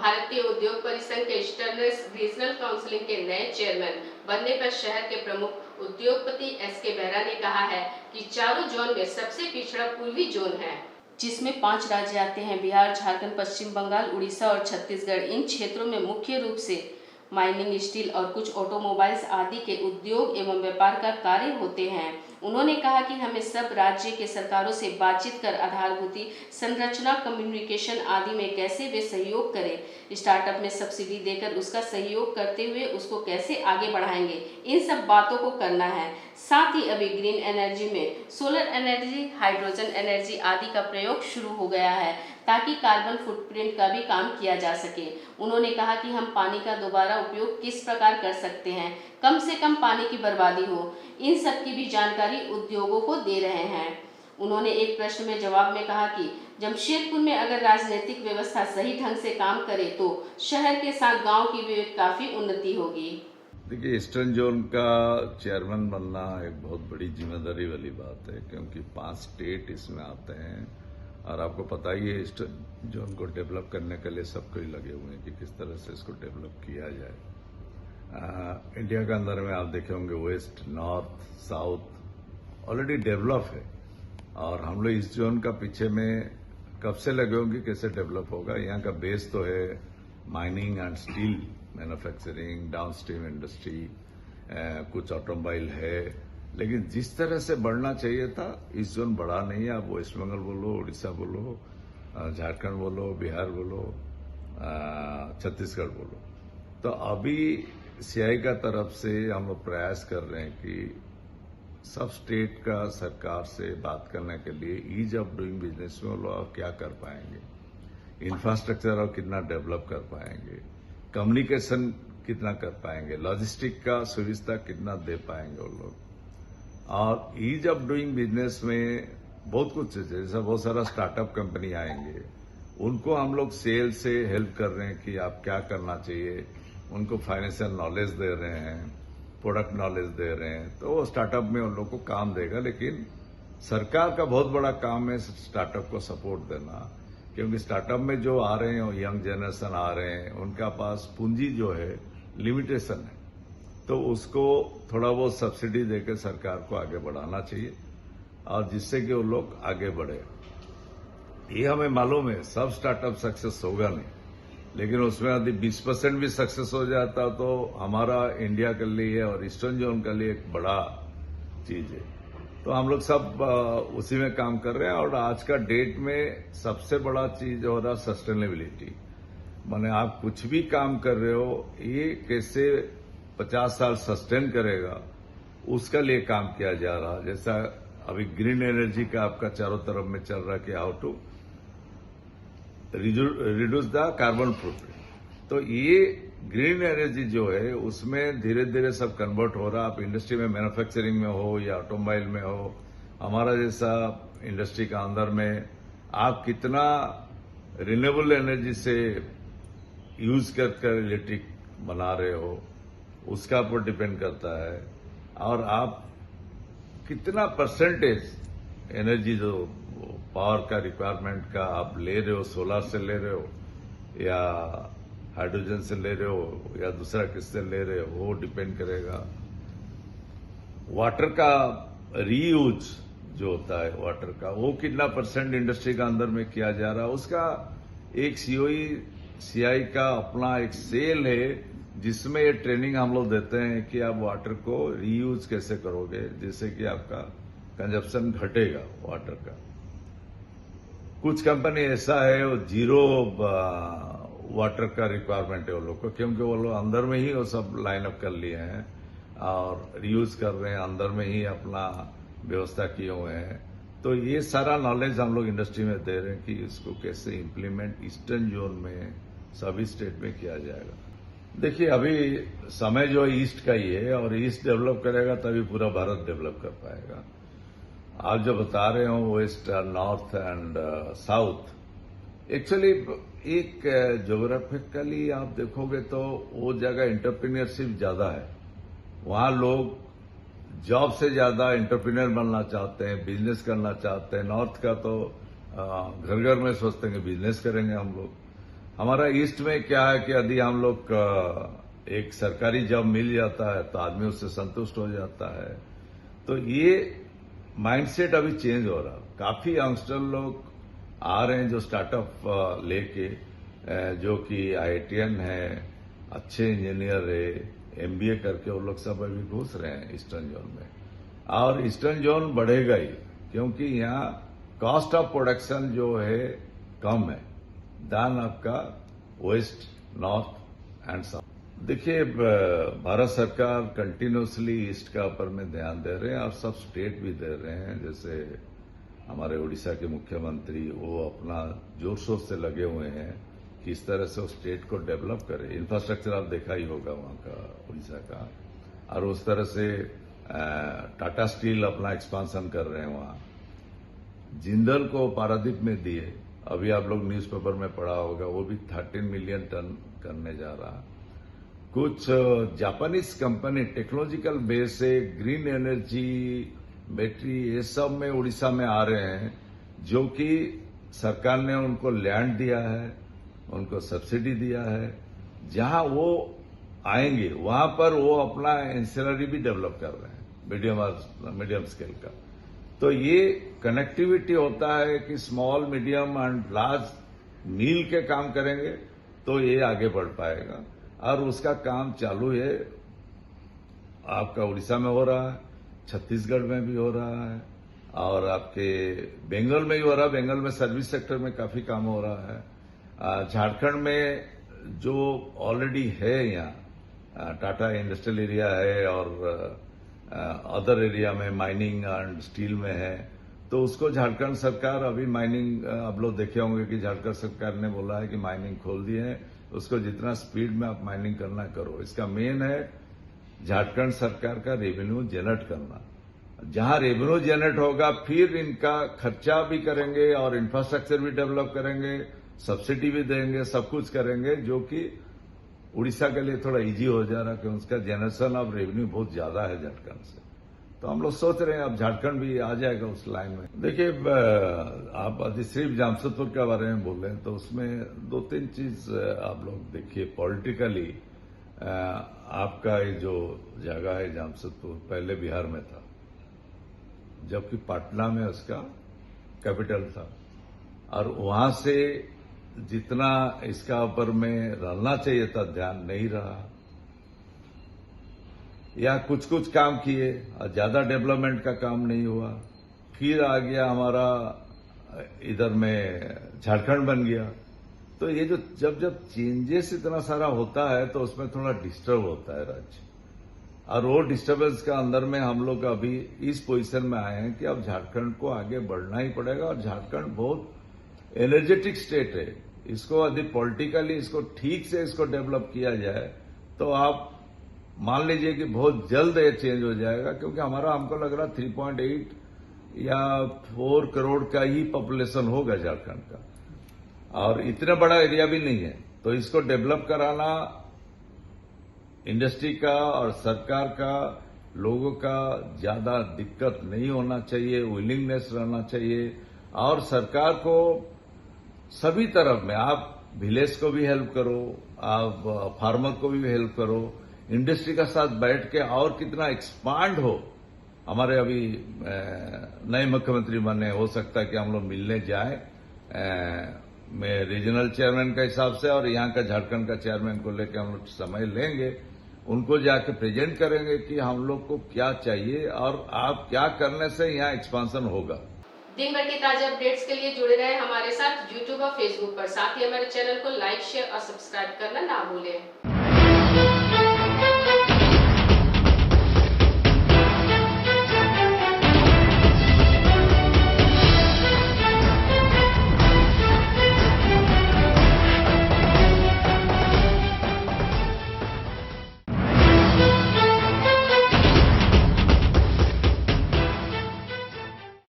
भारतीय उद्योग परिसंघ के ईस्टर्न रीजनल काउंसिल के नए चेयरमैन बनने पर शहर के प्रमुख उद्योगपति एस.के. बेहरा ने कहा है कि चारों जोन में सबसे पिछड़ा पूर्वी जोन है, जिसमें 5 राज्य आते हैं, बिहार, झारखंड, पश्चिम बंगाल, उड़ीसा और छत्तीसगढ़। इन क्षेत्रों में मुख्य रूप से माइनिंग, स्टील और कुछ ऑटोमोबाइल्स आदि के उद्योग एवं व्यापार का कार्य होते हैं। उन्होंने कहा कि हमें सब राज्य के सरकारों से बातचीत कर आधारभूत संरचना, कम्युनिकेशन आदि में कैसे वे सहयोग करें, स्टार्टअप में सब्सिडी देकर उसका सहयोग करते हुए उसको कैसे आगे बढ़ाएंगे, इन सब बातों को करना है। साथ ही अभी ग्रीन एनर्जी में सोलर एनर्जी, हाइड्रोजन एनर्जी आदि का प्रयोग शुरू हो गया है ताकि कार्बन फुटप्रिंट का भी काम किया जा सके। उन्होंने कहा कि हम पानी का दोबारा उपयोग किस प्रकार कर सकते हैं, कम से कम पानी की बर्बादी हो, इन सब की भी जानकारी उद्योगों को दे रहे हैं। उन्होंने एक प्रश्न में जवाब में कहा कि जमशेदपुर में अगर राजनीतिक व्यवस्था सही ढंग से काम करे तो शहर के साथ गांव की भी काफी उन्नति होगी। देखिए, ईस्टर्न जोन का चेयरमैन बनना एक बहुत बड़ी जिम्मेदारी वाली बात है, क्योंकि 5 स्टेट इसमें आते हैं और आपको पता ही है ईस्टर्न जोन को डेवलप करने के लिए सब कोई लगे हुए हैं कि किस तरह से इसको डेवलप किया जाए। इंडिया के अंदर में आप देखे होंगे west, north, south already develop है और हम लोग इस जोन का पीछे में कब से लगे होंगे कैसे डेवलप होगा। यहाँ का बेस तो है mining and steel manufacturing, downstream industry, कुछ ऑटोमोबाइल है, लेकिन जिस तरह से बढ़ना चाहिए था इस जोन बढ़ा नहीं है। आप वेस्ट बंगाल बोलो, उड़ीसा बोलो, झारखंड बोलो, बिहार बोलो, छत्तीसगढ़ बोलो। तो अभी सीआई का तरफ से हम लोग प्रयास कर रहे हैं कि सब स्टेट का सरकार से बात करने के लिए ईज ऑफ डूइंग बिजनेस में वो लोग क्या कर पाएंगे, इंफ्रास्ट्रक्चर और कितना डेवलप कर पाएंगे, कम्युनिकेशन कितना कर पाएंगे, लॉजिस्टिक का सुविधा कितना दे पाएंगे वो लोग। और ईज ऑफ डूइंग बिजनेस में बहुत कुछ है, जैसा बहुत सारा स्टार्टअप कंपनी आएंगे, उनको हम लोग सेल से हेल्प कर रहे हैं कि आप क्या करना चाहिए, उनको फाइनेंशियल नॉलेज दे रहे हैं, प्रोडक्ट नॉलेज दे रहे हैं, तो वो स्टार्टअप में उन लोग को काम देगा। लेकिन सरकार का बहुत बड़ा काम है स्टार्टअप को सपोर्ट देना, क्योंकि स्टार्टअप में जो आ रहे हैं यंग जनरेशन आ रहे हैं, उनका पास पूंजी जो है लिमिटेशन है, तो उसको थोड़ा बहुत सब्सिडी देकर सरकार को आगे बढ़ाना चाहिए और जिससे कि वो लोग आगे बढ़े। ये हमें मालूम है सब स्टार्टअप सक्सेस होगा नहीं, लेकिन उसमें यदि 20% भी सक्सेस हो जाता तो हमारा इंडिया के लिए और ईस्टर्न जोन के लिए एक बड़ा चीज है। तो हम लोग सब उसी में काम कर रहे हैं और आज का डेट में सबसे बड़ा चीज हो रहा सस्टेनेबिलिटी। माने आप कुछ भी काम कर रहे हो, ये कैसे 50 साल सस्टेन करेगा उसका लिए काम किया जा रहा। जैसा अभी ग्रीन एनर्जी का आपका चारों तरफ में चल रहा कि how to reduce the carbon footprint. तो ये ग्रीन एनर्जी जो है उसमें धीरे धीरे सब कन्वर्ट हो रहा। आप इंडस्ट्री में मैन्युफैक्चरिंग में हो या ऑटोमोबाइल में हो, हमारा जैसा इंडस्ट्री का अंदर में आप कितना रिन्यूएबल एनर्जी से यूज कर इलेक्ट्रिक बना रहे हो उसका ऊपर डिपेंड करता है, और आप कितना परसेंटेज एनर्जी जो पावर का रिक्वायरमेंट का आप ले रहे हो, सोलर से ले रहे हो या हाइड्रोजन से ले रहे हो या दूसरा किससे ले रहे हो, वो डिपेंड करेगा। वाटर का रीयूज जो होता है वाटर का, वो कितना परसेंट इंडस्ट्री का अंदर में किया जा रहा है, उसका एक सीआई का अपना एक सेल है जिसमें ये ट्रेनिंग हम लोग देते हैं कि आप वाटर को रीयूज कैसे करोगे जिससे कि आपका कंजप्शन घटेगा वाटर का। कुछ कंपनी ऐसा है वो जीरो वाटर का रिक्वायरमेंट है वो लोग को, क्योंकि वो लोग अंदर में ही वो सब लाइन अप कर लिए हैं और रीयूज कर रहे हैं, अंदर में ही अपना व्यवस्था किए हुए हैं। तो ये सारा नॉलेज हम लोग इंडस्ट्री में दे रहे हैं कि इसको कैसे इम्प्लीमेंट ईस्टर्न जोन में सभी स्टेट में किया जाएगा। देखिए, अभी समय जो ईस्ट का ही है और ईस्ट डेवलप करेगा तभी पूरा भारत डेवलप कर पाएगा। आप जो बता रहे हो west, north and south, actually एक ज्योग्राफिकली आप देखोगे तो वो जगह एंटरप्रेन्योरशिप ज्यादा है। वहां लोग जॉब से ज्यादा एंटरप्रेन्योर बनना चाहते हैं, बिजनेस करना चाहते हैं। नॉर्थ का तो घर घर में सोचते हैं कि बिजनेस करेंगे हम लोग, हमारा ईस्ट में क्या है कि यदि हम लोग एक सरकारी जॉब मिल जाता है तो आदमी उससे संतुष्ट हो जाता है। तो ये माइंडसेट अभी चेंज हो रहा है। काफी यंगस्टर लोग आ रहे हैं जो स्टार्टअप लेके, जो कि IITian है, अच्छे इंजीनियर है, MBA करके वो लोग सब अभी घुस रहे हैं ईस्टर्न जोन में। और ईस्टर्न जोन बढ़ेगा ही, क्योंकि यहाँ कॉस्ट ऑफ प्रोडक्शन जो है कम है दान आपका वेस्ट, नॉर्थ एंड साउथ। देखिए, भारत सरकार कंटिन्यूसली ईस्ट का ऊपर में ध्यान दे रहे हैं और सब स्टेट भी दे रहे हैं। जैसे हमारे उड़ीसा के मुख्यमंत्री वो अपना जोर शोर से लगे हुए हैं कि इस तरह से वो स्टेट को डेवलप करे। इंफ्रास्ट्रक्चर आप देखा ही होगा वहां का, उड़ीसा का। और उस तरह से टाटा स्टील अपना एक्सपांशन कर रहे हैं वहां। जिंदल को पारादीप में दिए, अभी आप लोग न्यूज़पेपर में पढ़ा होगा, वो भी 13 मिलियन टन करने जा रहा। कुछ जापानीज कंपनी टेक्नोलॉजिकल बेस से ग्रीन एनर्जी, बैटरी, ये सब में उड़ीसा में आ रहे हैं, जो कि सरकार ने उनको लैंड दिया है, उनको सब्सिडी दिया है। जहां वो आएंगे वहां पर वो अपना एंसिलरी भी डेवलप कर रहे हैं, मीडियम स्केल का। तो ये कनेक्टिविटी होता है कि स्मॉल, मीडियम एंड लार्ज मिल के काम करेंगे तो ये आगे बढ़ पाएगा। और उसका काम चालू है, आपका उड़ीसा में हो रहा है, छत्तीसगढ़ में भी हो रहा है, और आपके बंगाल में भी हो रहा है। बंगाल में सर्विस सेक्टर में काफी काम हो रहा है। झारखंड में जो ऑलरेडी है यहाँ टाटा इंडस्ट्रियल एरिया है, और अदर एरिया में माइनिंग एंड स्टील में है, तो उसको झारखंड सरकार अभी माइनिंग, आप लोग देखे होंगे कि झारखंड सरकार ने बोला है कि माइनिंग खोल दिए हैं, उसको जितना स्पीड में आप माइनिंग करना करो। इसका मेन है झारखंड सरकार का रेवेन्यू जनरेट करना। जहां रेवेन्यू जनरेट होगा फिर इनका खर्चा भी करेंगे और इंफ्रास्ट्रक्चर भी डेवलप करेंगे, सब्सिडी भी देंगे, सब कुछ करेंगे, जो कि उड़ीसा के लिए थोड़ा इजी हो जा रहा है, क्योंकि उसका जनरेशन ऑफ रेवेन्यू बहुत ज्यादा है झारखंड से। तो हम लोग सोच रहे हैं अब झारखंड भी आ जाएगा उस लाइन में। देखिए, आप यदि सिर्फ जामशेदपुर के बारे में बोल रहे हैं तो उसमें 2-3 चीज आप लोग देखिए। पॉलिटिकली आपका ये जो जगह है जामशेदपुर, पहले बिहार में था, जबकि पटना में उसका कैपिटल था, और वहां से जितना इसका ऊपर में रहना चाहिए था ध्यान नहीं रहा, या कुछ कुछ काम किए और ज्यादा डेवलपमेंट का काम नहीं हुआ। फिर आ गया हमारा इधर में झारखंड बन गया। तो ये जो जब चेंजेस इतना सारा होता है तो उसमें थोड़ा डिस्टर्ब होता है राज्य, और वो डिस्टर्बेंस का अंदर में हम लोग अभी इस पोजीशन में आए हैं कि अब झारखंड को आगे बढ़ना ही पड़ेगा। और झारखंड बहुत एनर्जेटिक स्टेट है, इसको यदि पॉलिटिकली इसको ठीक से इसको डेवलप किया जाए तो आप मान लीजिए कि बहुत जल्द ये चेंज हो जाएगा। क्योंकि हमारा, हमको लग रहा 3.8 या 4 करोड़ का ही पॉपुलेशन होगा झारखंड का, और इतना बड़ा एरिया भी नहीं है। तो इसको डेवलप कराना इंडस्ट्री का और सरकार का, लोगों का ज्यादा दिक्कत नहीं होना चाहिए, विलिंगनेस रहना चाहिए। और सरकार को सभी तरफ में, आप विलेज को भी हेल्प करो, आप फार्मर को भी हेल्प करो, इंडस्ट्री का साथ बैठ के और कितना एक्सपांड हो। हमारे अभी नए मुख्यमंत्री बने, हो सकता है कि हम लोग मिलने जाएं मैं रीजनल चेयरमैन का हिसाब से, और यहाँ का झारखंड का चेयरमैन को लेकर हम लोग समय लेंगे, उनको जाके प्रेजेंट करेंगे कि हम लोग को क्या चाहिए और आप क्या करने से यहाँ एक्सपांशन होगा। दिन भर के ताजा अपडेट्स के लिए जुड़े रहे हमारे साथ यूट्यूब और फेसबुक पर। साथ ही हमारे चैनल को लाइक, शेयर और सब्सक्राइब करना ना भूलें।